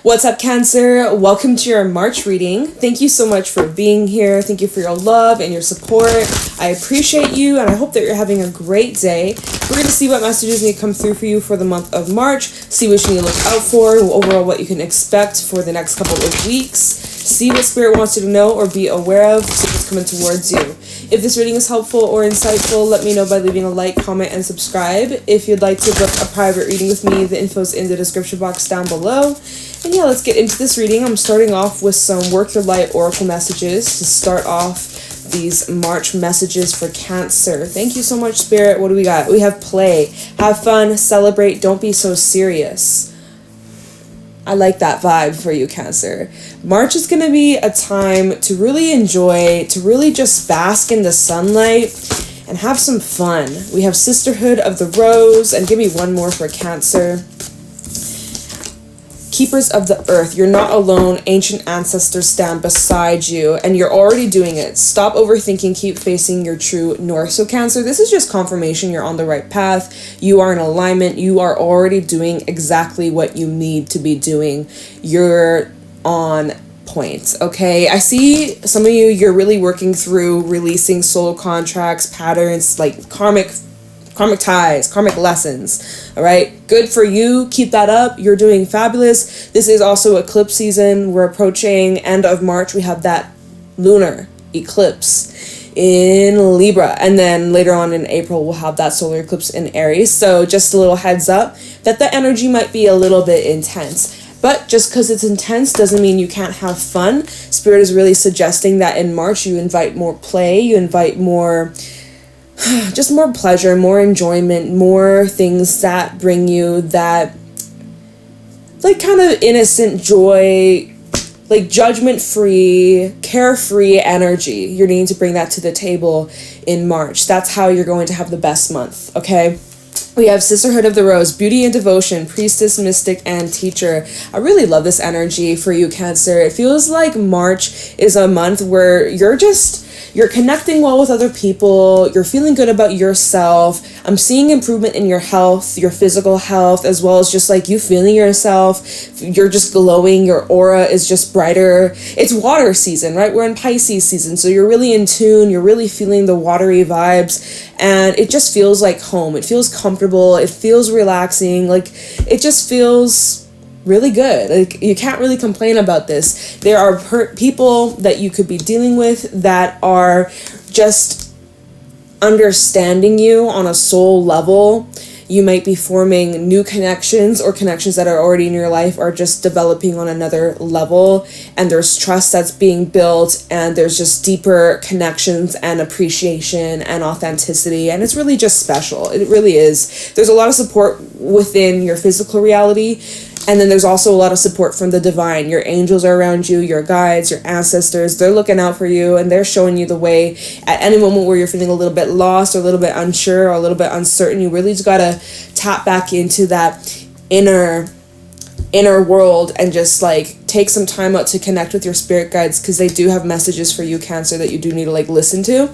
What's up, Cancer? Welcome to your March reading. Thank you so much for being here. Thank you for your love and your support. I appreciate you, and I hope that you're having a great day. We're going to see what messages need to come through for you for the month of March, see what you need to look out for, overall what you can expect for the next couple of weeks, see what Spirit wants you to know or be aware of, see what's coming towards you. If this reading is helpful or insightful, let me know by leaving a like, comment, and subscribe. If you'd like to book a private reading with me, the info's in the description box down below. And yeah, let's get into this reading. I'm starting off with some Work Your Light Oracle messages to start off these March messages for Cancer. Thank you so much, Spirit. What do we got? We have play, have fun, celebrate, don't be so serious. I like that vibe for you, Cancer. March is going to be a time to really enjoy, to really just bask in the sunlight and have some fun. We have Sisterhood of the Rose, and give me one more for Cancer. Keepers of the Earth, you're not alone. Ancient ancestors stand beside you, and you're already doing it. Stop overthinking, keep facing your true north. So Cancer, this is just confirmation you're on the right path. You are in alignment. You are already doing exactly what you need to be doing. You're on point, okay? I see some of you, you're really working through releasing soul contracts, patterns, like karmic ties, karmic lessons. All right, good for you. Keep that up. You're doing fabulous. This is also eclipse season. We're approaching end of March. We have that lunar eclipse in Libra, and then later on in April we'll have that solar eclipse in Aries. So just a little heads up that the energy might be a little bit intense. But just because it's intense doesn't mean you can't have fun. Spirit is really suggesting that in March you invite more play, you invite more just more pleasure, more enjoyment, more things that bring you that like kind of innocent joy, like judgment-free, carefree energy. You're needing to bring that to the table in March. That's how you're going to have the best month, okay? We have Sisterhood of the Rose, Beauty and Devotion, Priestess, Mystic, and Teacher. I really love this energy for you, Cancer. It feels like March is a month where you're connecting well with other people, you're feeling good about yourself. I'm seeing improvement in your health, your physical health, as well as just like you feeling yourself. You're just glowing, your aura is just brighter. It's water season, right? We're in Pisces season, so you're really in tune, you're really feeling the watery vibes, and it just feels like home. It feels comfortable, it feels relaxing, like it just feels really good. Like you can't really complain about this. There are people that you could be dealing with that are just understanding you on a soul level. You might be forming new connections, or connections that are already in your life are just developing on another level, and there's trust that's being built, and there's just deeper connections and appreciation and authenticity, and it's really just special. It really is. There's a lot of support within your physical reality, and then there's also a lot of support from the divine. Your angels are around you, your guides, your ancestors. They're looking out for you, and they're showing you the way. At any moment where you're feeling a little bit lost or a little bit unsure or a little bit uncertain, you really just gotta tap back into that inner world and just like take some time out to connect with your spirit guides, because they do have messages for you, Cancer, that you do need to like listen to.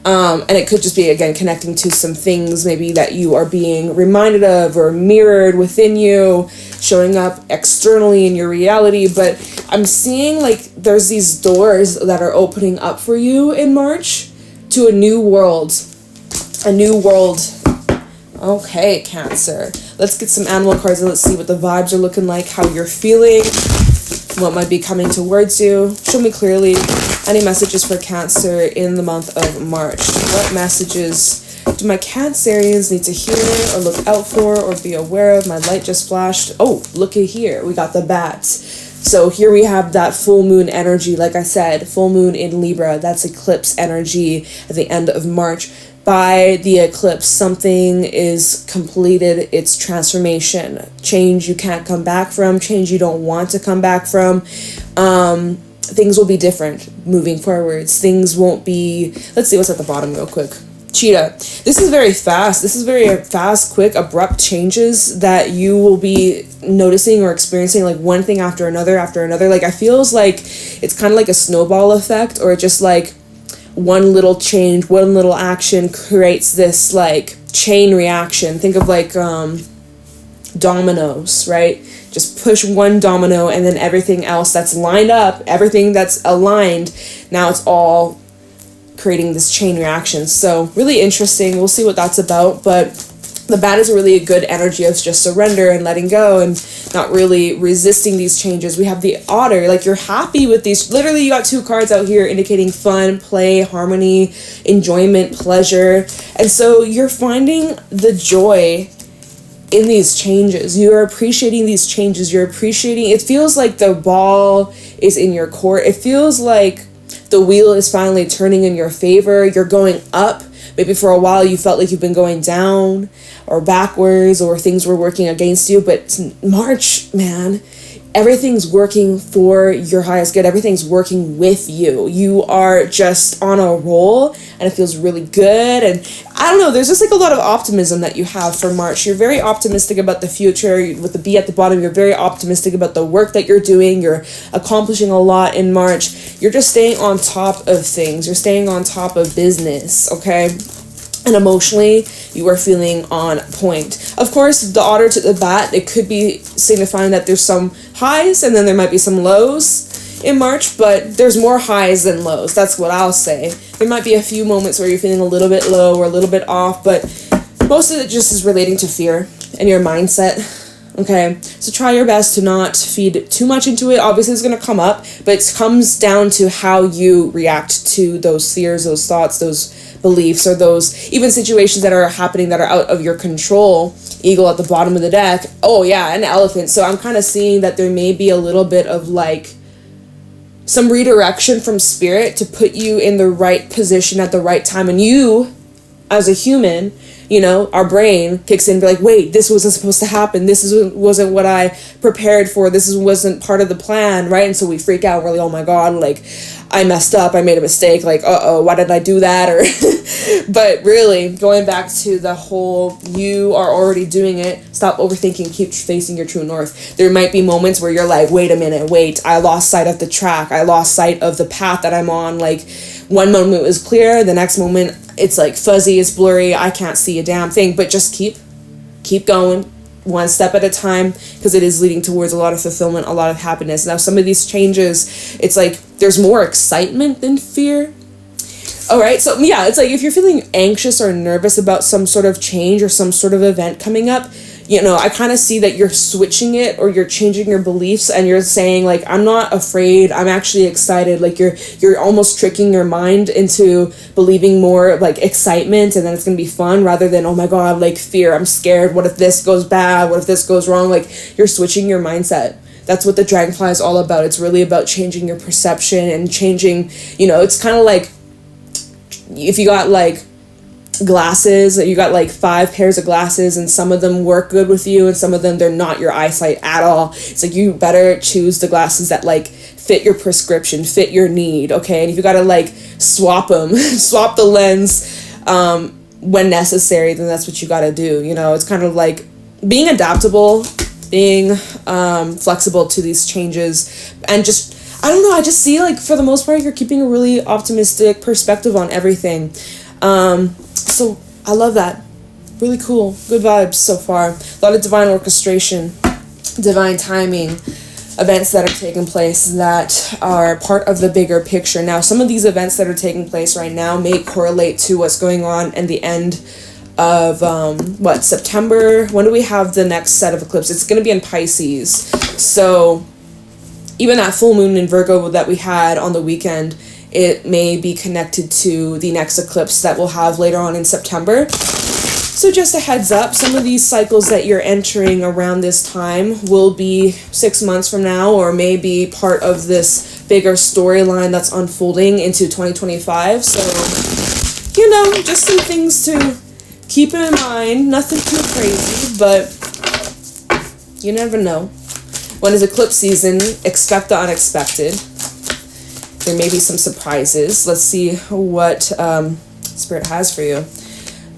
And it could just be, again, connecting to some things maybe that you are being reminded of or mirrored within you, showing up externally in your reality. But I'm seeing like there's these doors that are opening up for you in March to a new world. A new world. Okay, Cancer. Let's get some animal cards and let's see what the vibes are looking like, how you're feeling, what might be coming towards you. Show me clearly any messages for Cancer in the month of March. What messages do my Cancerians need to hear or look out for or be aware of? My light just flashed. Oh, look at here. We got the bats. So here we have that full moon energy. Like I said, full moon in Libra. That's eclipse energy at the end of March. By the eclipse, something is completed its transformation. Change you can't come back from, change you don't want to come back from. Things will be different moving forwards. Things won't be... Let's see what's at the bottom real quick. Cheetah. This is very fast. This is very fast, quick, abrupt changes that you will be noticing or experiencing, like one thing after another after another. Like I feels like it's kind of like a snowball effect, or just like one little change, one little action creates this like chain reaction. Think of like dominoes, right? Just push one domino and then everything else that's lined up, everything that's aligned, now it's all creating this chain reaction. So really interesting. We'll see what that's about. But the bat is really a good energy of just surrender and letting go and not really resisting these changes. We have the otter, like you're happy with these. Literally, you got 2 cards out here indicating fun, play, harmony, enjoyment, pleasure. And so you're finding the joy in these changes. You're appreciating these changes. You're appreciating, it feels like the ball is in your court. It feels like the wheel is finally turning in your favor. You're going up. Maybe for a while you felt like you've been going down or backwards or things were working against you. But March, man, everything's working for your highest good. Everything's working with you. You are just on a roll and it feels really good. And I don't know, there's just like a lot of optimism that you have for March. You're very optimistic about the future. With the B at the bottom, you're very optimistic about the work that you're doing. You're accomplishing a lot in March. You're just staying on top of things. You're staying on top of business, okay? And emotionally, you are feeling on point. Of course, the otter to the bat, it could be signifying that there's some highs and then there might be some lows in March, but there's more highs than lows. That's what I'll say. There might be a few moments where you're feeling a little bit low or a little bit off, but most of it just is relating to fear and your mindset. Okay, so try your best to not feed too much into it. Obviously, it's going to come up, but it comes down to how you react to those fears, those thoughts, those beliefs, or those even situations that are happening that are out of your control. Eagle at the bottom of the deck. Oh, yeah, an elephant. So I'm kind of seeing that there may be a little bit of like some redirection from spirit to put you in the right position at the right time. And you, as a human, you know, our brain kicks in and be like, wait, this wasn't supposed to happen. Wasn't what I prepared for. Wasn't part of the plan, right? And so we freak out. We're like, oh my God, like I messed up. I made a mistake. Like, uh-oh, why did I do that? Or, but really going back to the whole, you are already doing it. Stop overthinking. Keep facing your true north. There might be moments where you're like, wait a minute, I lost sight of the track. I lost sight of the path that I'm on. Like one moment was clear. The next moment it's like fuzzy, it's blurry. I can't see a damn thing, but just keep going one step at a time, because it is leading towards a lot of fulfillment, a lot of happiness. Now, some of these changes, it's like there's more excitement than fear. All right, so yeah, it's like if you're feeling anxious or nervous about some sort of change or some sort of event coming up, you know, I kind of see that you're switching it or you're changing your beliefs and you're saying like, I'm not afraid, I'm actually excited. Like you're almost tricking your mind into believing more like excitement and then it's going to be fun rather than, oh my God, like fear, I'm scared. What if this goes bad? What if this goes wrong? Like you're switching your mindset. That's what the dragonfly is all about. It's really about changing your perception and changing, you know, it's kind of like if you got like glasses, you got like 5 pairs of glasses and some of them work good with you and some of them they're not your eyesight at all. It's like you better choose the glasses that like fit your prescription, fit your need, okay? And if you gotta like swap them, swap the lens when necessary, then that's what you gotta do. You know, it's kind of like being adaptable, being flexible to these changes, and just, I don't know, I just see like for the most part you're keeping a really optimistic perspective on everything. So I love that. Really cool. Good vibes so far. A lot of divine orchestration, divine timing, events that are taking place that are part of the bigger picture. Now, some of these events that are taking place right now may correlate to what's going on in the end of, September? When do we have the next set of eclipses? It's going to be in Pisces. So even that full moon in Virgo that we had on the weekend, it may be connected to the next eclipse that we'll have later on in September. So just a heads up, some of these cycles that you're entering around this time will be 6 months from now, or maybe part of this bigger storyline that's unfolding into 2025. So, you know, just some things to keep in mind. Nothing too crazy, but you never know. When it's eclipse season, expect the unexpected. There may be some surprises. Let's see what Spirit has for you.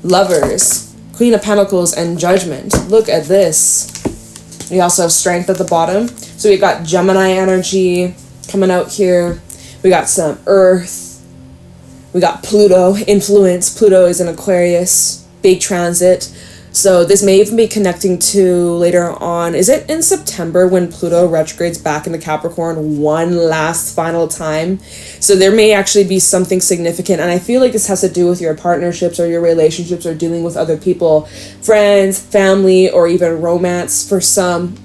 Lovers, Queen of Pentacles, and Judgment. Look at this. We also have Strength at the bottom. So we got Gemini energy coming out here. We got some Earth. We got Pluto, influence. Pluto is in Aquarius. Big transit. So this may even be connecting to later on, is it in September when Pluto retrogrades back into Capricorn one last final time? So there may actually be something significant, and I feel like this has to do with your partnerships or your relationships or dealing with other people, friends, family, or even romance for some.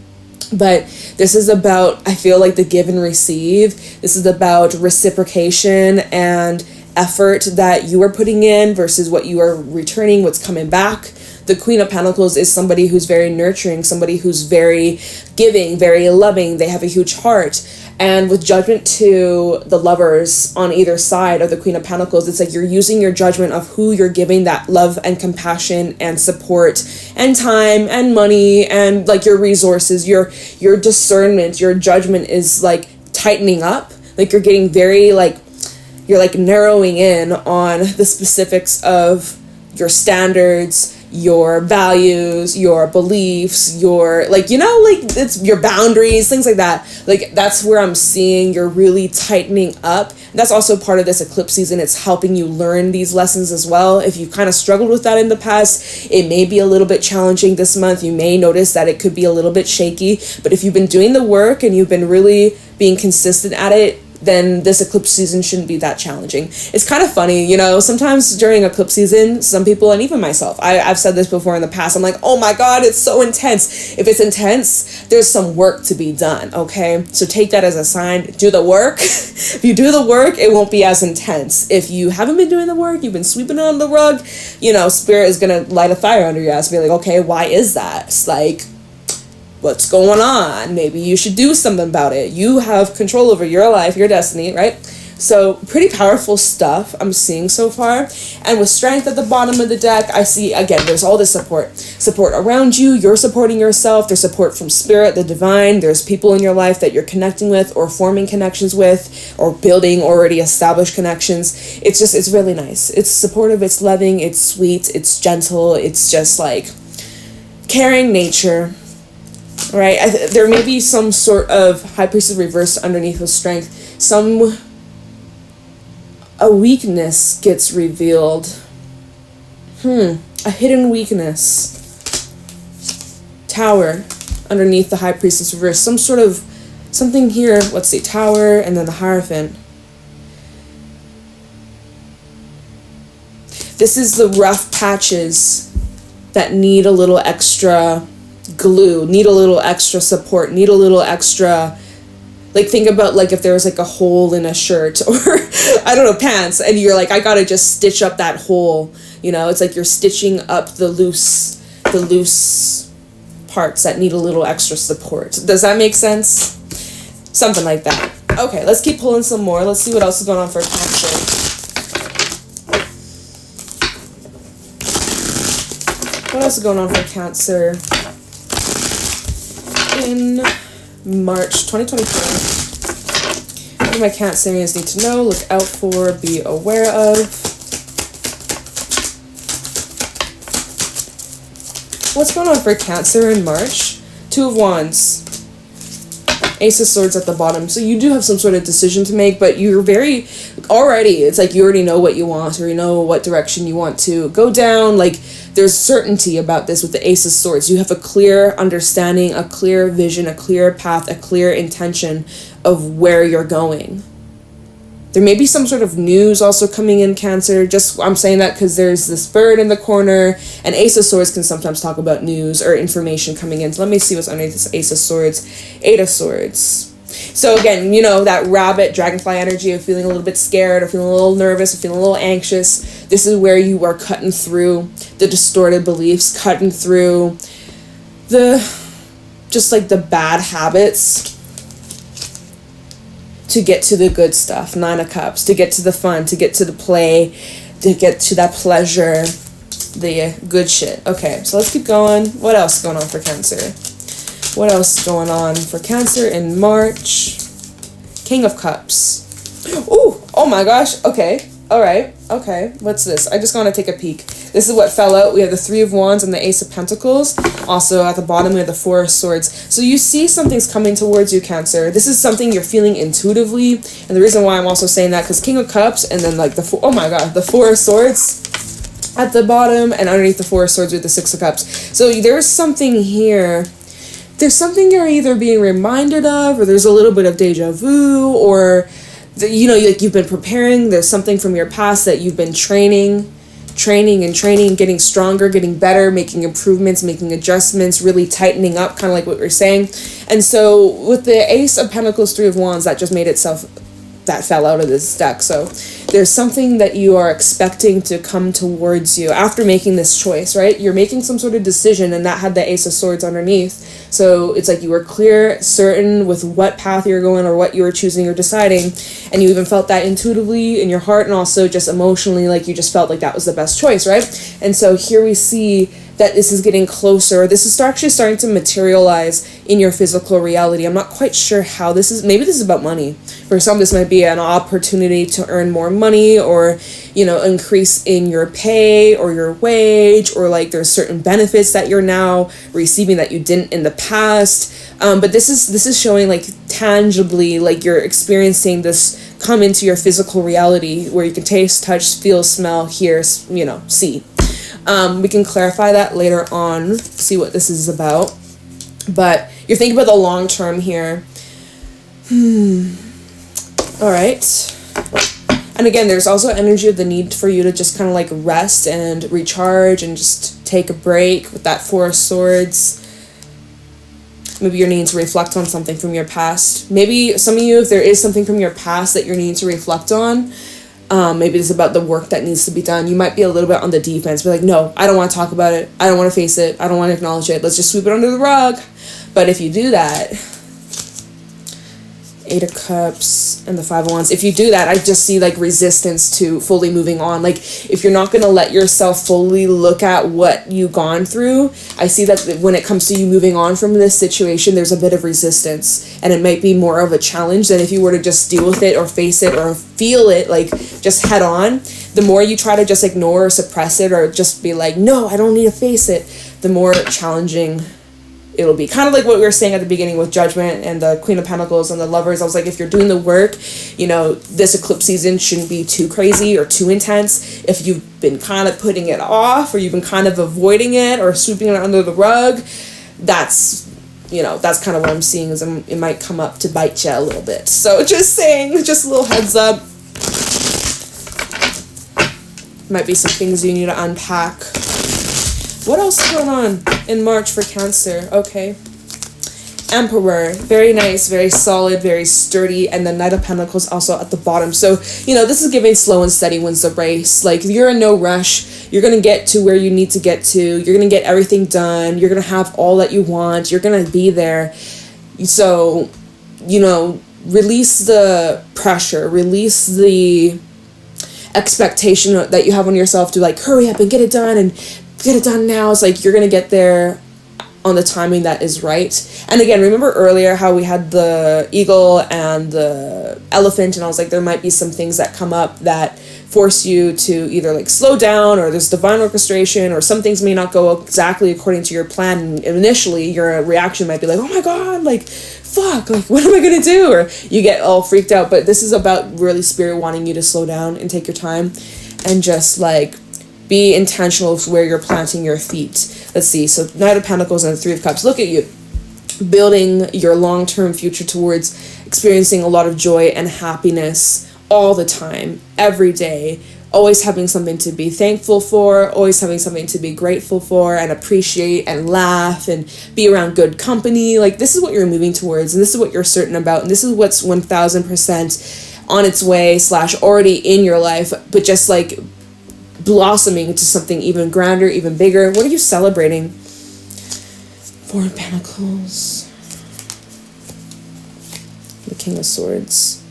But this is about, I feel like, the give and receive. This is about reciprocation and effort that you are putting in versus what you are returning, what's coming back. The Queen of Pentacles is somebody who's very nurturing, somebody who's very giving, very loving. They have a huge heart. And with judgment to the lovers on either side of the Queen of Pentacles, it's like you're using your judgment of who you're giving that love and compassion and support and time and money and like your resources, your discernment, your judgment is like tightening up. Like you're getting very like, you're like narrowing in on the specifics of your standards, your values, your beliefs, your like, you know, like it's your boundaries, things like that. Like that's where I'm seeing you're really tightening up. And that's also part of this eclipse season. It's helping you learn these lessons as well. If you kind of struggled with that in the past, it may be a little bit challenging this month. You may notice that it could be a little bit shaky, but if you've been doing the work and you've been really being consistent at it, then this eclipse season shouldn't be that challenging. It's kind of funny, you know, sometimes during eclipse season, some people, and even myself, I've said this before in the past, I'm like, oh my God, it's so intense. If it's intense, there's some work to be done, okay? So take that as a sign, do the work. If you do the work, it won't be as intense. If you haven't been doing the work, you've been sweeping it on the rug, you know, Spirit is gonna light a fire under your ass and be like, okay, why is that? It's like, what's going on? Maybe you should do something about it. You have control over your life, your destiny, right? So pretty powerful stuff I'm seeing so far. And with strength at the bottom of the deck, I see, again, there's all this support around you. You're supporting yourself. There's support from Spirit, the divine. There's people in your life that you're connecting with or forming connections with or building already established connections. It's really nice. It's supportive. It's loving. It's sweet. It's gentle. It's just like caring nature. Right, there may be some sort of High Priestess reversed underneath with strength. A weakness gets revealed. A hidden weakness. Tower underneath the High Priestess reversed. Some sort of something here. Let's see, Tower and then the Hierophant. This is the rough patches that need a little extra glue, need a little extra support, need a little extra, like think about like if there's like a hole in a shirt or I don't know, pants, and you're like, I gotta just stitch up that hole, you know, it's like you're stitching up the loose parts that need a little extra support. Does that make sense? Something like that. Okay, let's keep pulling some more. Let's see what else is going on for Cancer. What else is going on for Cancer in March 2024? What do my Cancerians need to know, look out for, be aware of? What's going on for Cancer in March? Two of Wands. Ace of Swords at the bottom. So you do have some sort of decision to make, but you're very already, it's like you already know what you want, or you know what direction you want to go down. Like there's certainty about this with the Ace of Swords. You have a clear understanding, a clear vision, a clear path, a clear intention of where you're going. There may be some sort of news also coming in, Cancer. Just, I'm saying that because there's this bird in the corner, and Ace of Swords can sometimes talk about news or information coming in. So let me see what's underneath this Ace of Swords. Eight of Swords. So again, you know, that rabbit, dragonfly energy of feeling a little bit scared or feeling a little nervous or feeling a little anxious. This is where you are cutting through the distorted beliefs, cutting through just like the bad habits, to get to the good stuff. Nine of Cups, to get to the fun, to get to the play, to get to that pleasure, the good shit. Okay, so let's keep going. What else is going on for Cancer? What else is going on for Cancer in March? King of Cups. Ooh, oh my gosh. Okay, all right. Okay, what's this? I just want to take a peek. This is what fell out. We have the Three of Wands and the Ace of Pentacles. Also at the bottom we have the Four of Swords. So you see something's coming towards you, Cancer. This is something you're feeling intuitively. And the reason why I'm also saying that, because King of Cups and then like the Four of Swords. at the bottom, and underneath the Four of Swords with the Six of Cups. So there's something here. There's something you're either being reminded of, or there's a little bit of deja vu, or like you've been preparing. There's something from your past that you've been training, getting stronger, getting better, making improvements, making adjustments, really tightening up, kind of like what we're saying. And so with the Ace of Pentacles, Three of Wands, that just made itself, that fell out of this deck. So there's something that you are expecting to come towards you after making this choice, right? You're making some sort of decision, and that had the Ace of Swords underneath. So it's like you were clear, certain with what path you're going or what you were choosing or deciding, and you even felt that intuitively in your heart, and also just emotionally, like you just felt like that was the best choice, right? And so here we see that this is getting closer. This is actually starting to materialize in your physical reality. I'm not quite sure how this is. Maybe this is about money. For some, this might be an opportunity to earn more money, or, increase in your pay or your wage, or like there's certain benefits that you're now receiving that you didn't in the past. But this is showing like tangibly, like you're experiencing this come into your physical reality where you can taste, touch, feel, smell, hear, see. We can clarify that later on, see what this is about. But you're thinking about the long term here. All right. And again, there's also energy of the need for you to just kind of like rest and recharge and just take a break with that Four of Swords. Maybe you're needing to reflect on something from your past. Maybe some of you, if there is something from your past that you're needing to reflect on, maybe it's about the work that needs to be done. You might be a little bit on the defense, be like, no, I don't want to talk about it. I don't want to face it. I don't want to acknowledge it. Let's just sweep it under the rug. But if you do that, Eight of Cups and the Five of Wands, if you do that, I just see like resistance to fully moving on. Like if you're not going to let yourself fully look at what you've gone through, I see that when it comes to you moving on from this situation, there's a bit of resistance, and it might be more of a challenge than if you were to just deal with it or face it or feel it like just head on. The more you try to just ignore or suppress it or just be like, no, I don't need to face it, the more challenging it'll be. Kind of like what we were saying at the beginning with Judgment and the Queen of Pentacles and the Lovers. I was like, if you're doing the work, this eclipse season shouldn't be too crazy or too intense. If you've been kind of putting it off, or you've been kind of avoiding it or sweeping it under the rug, that's kind of what I'm seeing, is it might come up to bite you a little bit. So just saying, just a little heads up. Might be some things you need to unpack. What else is going on in March for Cancer? Okay. Emperor. Very nice, very solid, very sturdy. And the Knight of Pentacles also at the bottom. So, this is giving slow and steady wins the race. Like, you're in no rush. You're going to get to where you need to get to. You're going to get everything done. You're going to have all that you want. You're going to be there. So, release the pressure. Release the expectation that you have on yourself to, like, hurry up and get it done and get it done now. It's like you're gonna get there on the timing that is right. And again, remember earlier how we had the eagle and the elephant, and I was like, there might be some things that come up that force you to either like slow down, or there's divine orchestration, or some things may not go exactly according to your plan. And initially your reaction might be like, oh my god, like fuck, like what am I gonna do? Or you get all freaked out. But this is about really spirit wanting you to slow down and take your time and just like be intentional with where you're planting your feet. Let's see. So Knight of Pentacles and the Three of Cups. Look at you. Building your long-term future towards experiencing a lot of joy and happiness all the time, every day. Always having something to be thankful for. Always having something to be grateful for and appreciate and laugh and be around good company. Like, this is what you're moving towards, and this is what you're certain about, and this is what's 1000% on its way / already in your life, but just like blossoming into something even grander, even bigger. What are you celebrating? Four of Pentacles. The King of Swords.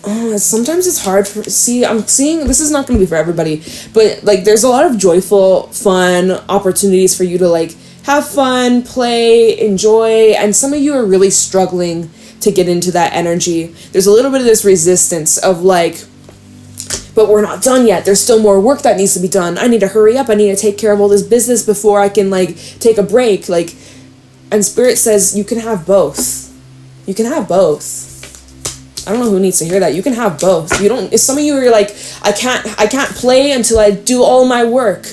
Oh, sometimes it's hard for... See, I'm seeing... This is not going to be for everybody, but like there's a lot of joyful, fun opportunities for you to like have fun, play, enjoy, and some of you are really struggling to get into that energy. There's a little bit of this resistance of like, but we're not done yet. There's still more work that needs to be done. I need to hurry up. I need to take care of all this business before I can like take a break. Like, and Spirit says you can have both. You can have both. I don't know who needs to hear that. You can have both. You don't, if some of you are like, I can't play until I do all my work.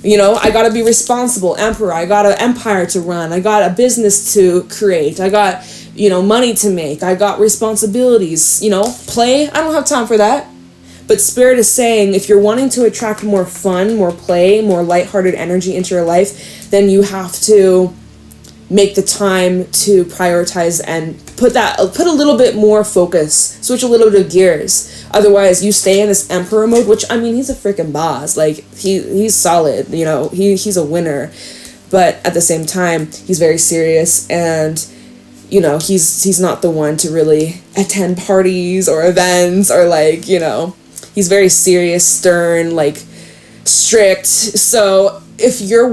You know, I gotta be responsible, emperor. I got an empire to run. I got a business to create. I got, you know, money to make. I got responsibilities. You know, play. I don't have time for that. But Spirit is saying, if you're wanting to attract more fun, more play, more lighthearted energy into your life, then you have to make the time to prioritize and put a little bit more focus, switch a little bit of gears. Otherwise, you stay in this emperor mode, which, I mean, he's a freaking boss. Like, he's solid, you know, he's a winner. But at the same time, he's very serious, and, you know, he's not the one to really attend parties or events, or, like, you know, he's very serious, stern, like, strict. So if you're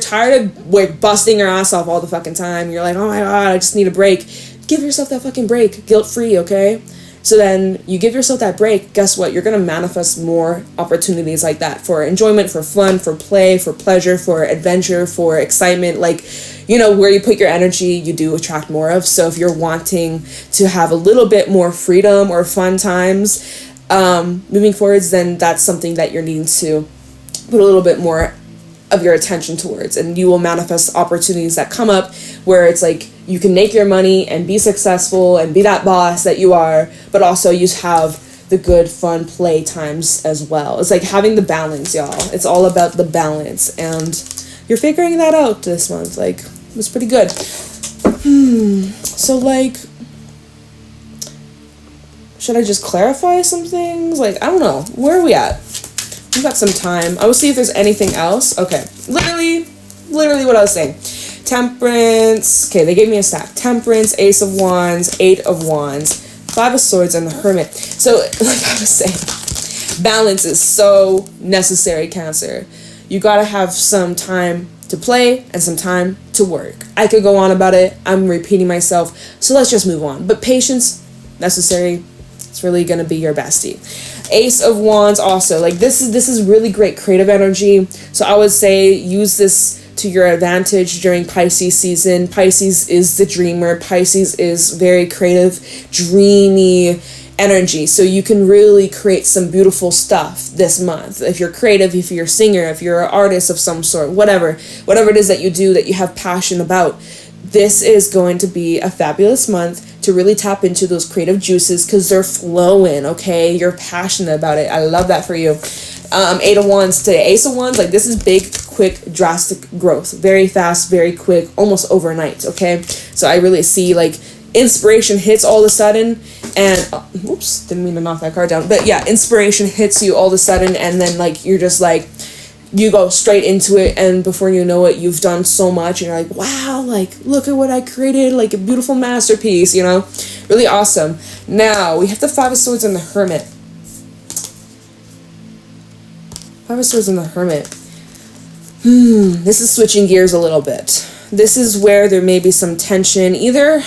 tired of like busting your ass off all the fucking time, you're like, oh my god, I just need a break, give yourself that fucking break, guilt-free, okay? So then you give yourself that break, guess what? You're gonna manifest more opportunities like that, for enjoyment, for fun, for play, for pleasure, for adventure, for excitement. Like, you know, where you put your energy, you do attract more of. So if you're wanting to have a little bit more freedom or fun times moving forwards, then that's something that you're needing to put a little bit more of your attention towards, and you will manifest opportunities that come up where it's like you can make your money and be successful and be that boss that you are, but also you have the good fun play times as well. It's like having the balance, y'all. It's all about the balance, and you're figuring that out this month. Like, it was pretty good. So like, should I just clarify some things? Like, I don't know. Where are we at? We've got some time. I will see if there's anything else. Okay. Literally what I was saying. Temperance. Okay, they gave me a stack. Temperance, Ace of Wands, 8 of Wands, 5 of Swords, and the Hermit. So, like I was saying, balance is so necessary, Cancer. You gotta have some time to play and some time to work. I could go on about it. I'm repeating myself. So let's just move on. But patience, necessary. It's really going to be your bestie. Ace of Wands also. Like, this is really great creative energy. So I would say use this to your advantage during Pisces season. Pisces is the dreamer. Pisces is very creative, dreamy energy. So you can really create some beautiful stuff this month. If you're creative, if you're a singer, if you're an artist of some sort, whatever it is that you do that you have passion about, this is going to be a fabulous month to really tap into those creative juices, because they're flowing, okay? You're passionate about it. I love that for you. 8 of Wands today. Ace of Wands, like, this is big, quick, drastic growth. Very fast, very quick, almost overnight, okay? So I really see, like, inspiration hits all of a sudden, and, oops, didn't mean to knock that card down. But yeah, inspiration hits you all of a sudden, and then, like, you're just, like, you go straight into it, and before you know it, you've done so much, and you're like, wow, like, look at what I created, like a beautiful masterpiece, you know? Really awesome. Now, we have the 5 of Swords and the Hermit. 5 of Swords and the Hermit. This is switching gears a little bit. This is where there may be some tension, either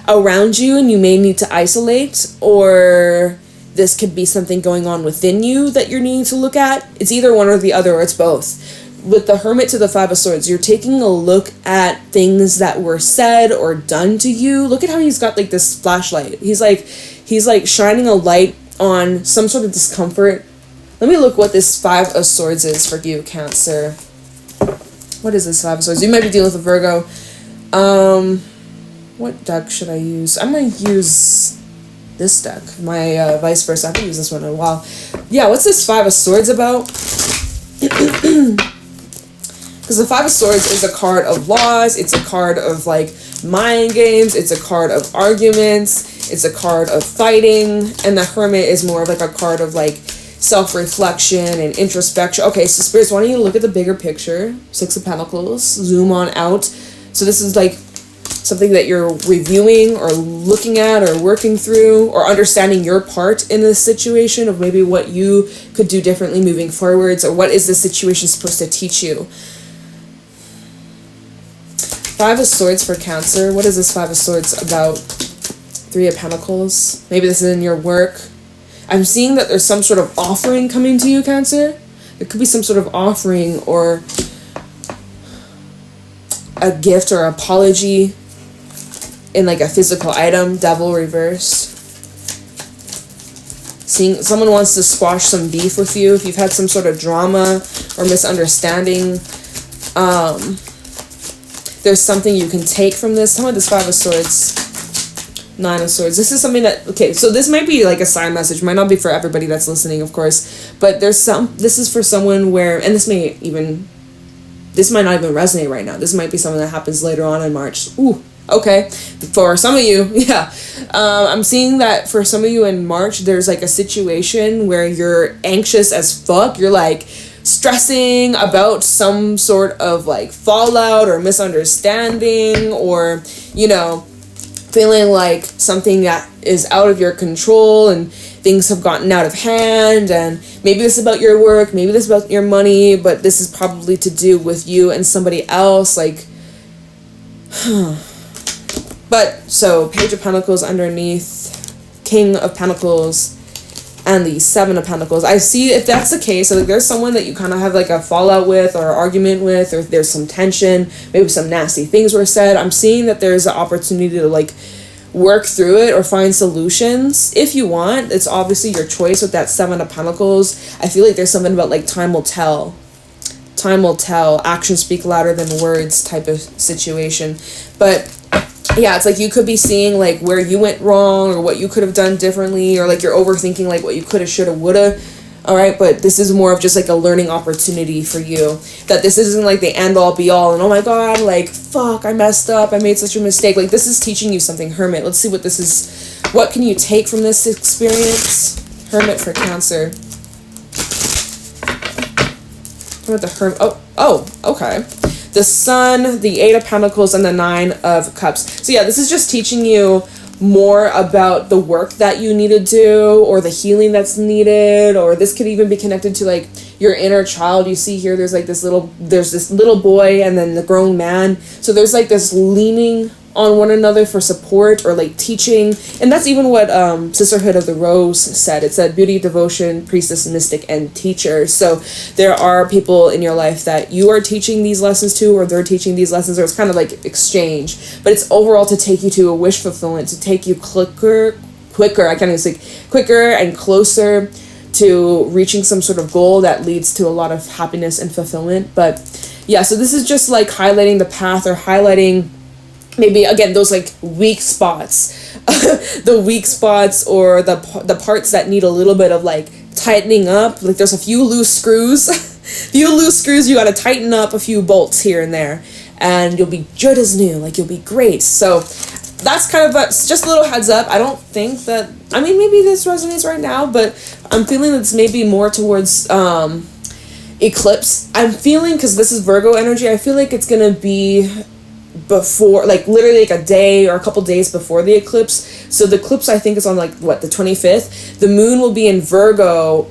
around you, and you may need to isolate, or this could be something going on within you that you're needing to look at. It's either one or the other, or it's both. With the Hermit to the 5 of Swords, you're taking a look at things that were said or done to you. Look at how he's got like this flashlight. He's like shining a light on some sort of discomfort. Let me look what this 5 of Swords is for you, Cancer. What is this 5 of Swords? You might be dealing with a Virgo. What deck should I use? I'm going to use this deck. My vice versa. I haven't used this one in a while. Yeah, what's this 5 of Swords about? Because the 5 of Swords is a card of laws. It's a card of, like, mind games. It's a card of arguments. It's a card of fighting. And the Hermit is more of, like, a card of, like, self-reflection and introspection. Okay, so Spirits, why don't you look at the bigger picture? 6 of Pentacles. Zoom on out. So this is, like, something that you're reviewing or looking at or working through, or understanding your part in this situation, of maybe what you could do differently moving forwards, or what is this situation supposed to teach you. 5 of Swords for Cancer. What is this 5 of Swords about? 3 of Pentacles. Maybe this is in your work. I'm seeing that there's some sort of offering coming to you, Cancer. There could be some sort of offering or a gift or apology. in like a physical item. Devil reversed. Seeing someone wants to squash some beef with you. If you've had some sort of drama or misunderstanding, there's something you can take from this. Tell me this 5 of Swords. 9 of Swords. This is something that, okay, so this might be like a side message. Might not be for everybody that's listening, of course. But this is for someone where, and this might not even resonate right now. This might be something that happens later on in March. Ooh, okay. For some of you, yeah. I'm seeing that for some of you in March, there's like a situation where you're anxious as fuck. You're like stressing about some sort of like fallout or misunderstanding, or, you know, feeling like something that is out of your control and things have gotten out of hand, and maybe this is about your work, maybe this is about your money, but this is probably to do with you and somebody else, like, But, so, Page of Pentacles underneath, King of Pentacles, and the 7 of Pentacles. I see, if that's the case, so like there's someone that you kind of have like a fallout with or argument with, or there's some tension, maybe some nasty things were said. I'm seeing that there's an opportunity to like work through it or find solutions if you want. It's obviously your choice with that 7 of Pentacles. I feel like there's something about like time will tell. Time will tell. Actions speak louder than words type of situation. But yeah, it's like you could be seeing like where you went wrong or what you could have done differently, or like you're overthinking like what you could have, should have, would have. All right, but this is more of just like a learning opportunity for you. That this isn't like the end all be all and oh my god, like fuck, I messed up, I made such a mistake. Like this is teaching you something, Hermit. Let's see what this is. What can you take from this experience? Hermit for Cancer. What the Hermit? Oh, okay. The Sun, the 8 of Pentacles, and the 9 of Cups. So yeah, this is just teaching you more about the work that you need to do, or the healing that's needed, or this could even be connected to like your inner child. You see here, there's this little boy and then the grown man. So there's like this leaning on one another for support or like teaching. And that's even what Sisterhood of the Rose said. It said beauty, devotion, priestess, mystic, and teacher. So there are people in your life that you are teaching these lessons to, or they're teaching these lessons, or it's kind of like exchange. But it's overall to take you to a wish fulfillment, to take you quicker, I can't even say quicker and closer to reaching some sort of goal that leads to a lot of happiness and fulfillment. But yeah, so this is just like highlighting the path, or highlighting maybe again those like weak spots, the weak spots, or the parts that need a little bit of like tightening up. Like there's a few loose screws, you got to tighten up a few bolts here and there, and you'll be good as new. Like you'll be great. So that's kind of just a little heads up. I don't think that, I mean, maybe this resonates right now, but I'm feeling that it's maybe more towards eclipse. I'm feeling, because this is Virgo energy, I feel like it's gonna be before, like literally like a day or a couple days before the eclipse. So the eclipse I think is on like what, the 25th. The moon will be in Virgo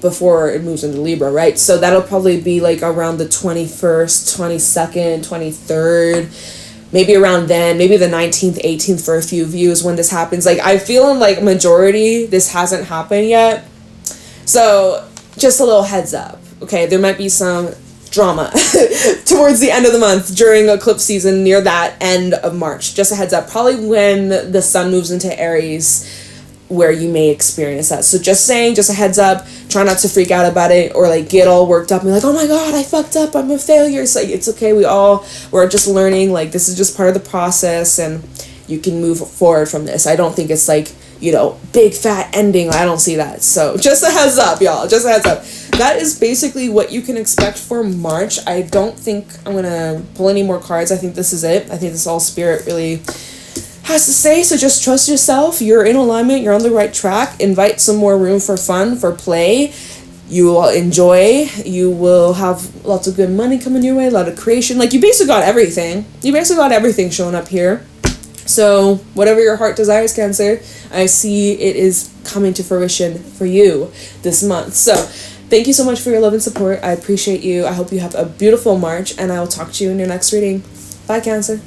before it moves into Libra, right? So that'll probably be like around the 21st, 22nd, 23rd, maybe around then, maybe the 19th, 18th for a few views when this happens. Like I feel in like majority this hasn't happened yet. So just a little heads up, okay? There might be some drama towards the end of the month during eclipse season near that end of March. Just a heads up, probably when the sun moves into Aries, where you may experience that. So just saying, just a heads up, try not to freak out about it or like get all worked up and be like, oh my god, I fucked up, I'm a failure. It's like, it's okay, we're just learning, like this is just part of the process and you can move forward from this. I don't think it's like, you know, big fat ending. I don't see that. So just a heads up, y'all, just a heads up. That is basically what you can expect for March. I don't think I'm gonna pull any more cards. I think this is it. I think this is all Spirit really has to say. So just trust yourself. You're in alignment. You're on the right track. Invite some more room for fun, for play. You will enjoy. You will have lots of good money coming your way. A lot of creation. Like you basically got everything. You basically got everything showing up here. So whatever your heart desires, Cancer, I see it is coming to fruition for you this month. So thank you so much for your love and support. I appreciate you. I hope you have a beautiful March, and I will talk to you in your next reading. Bye, Cancer.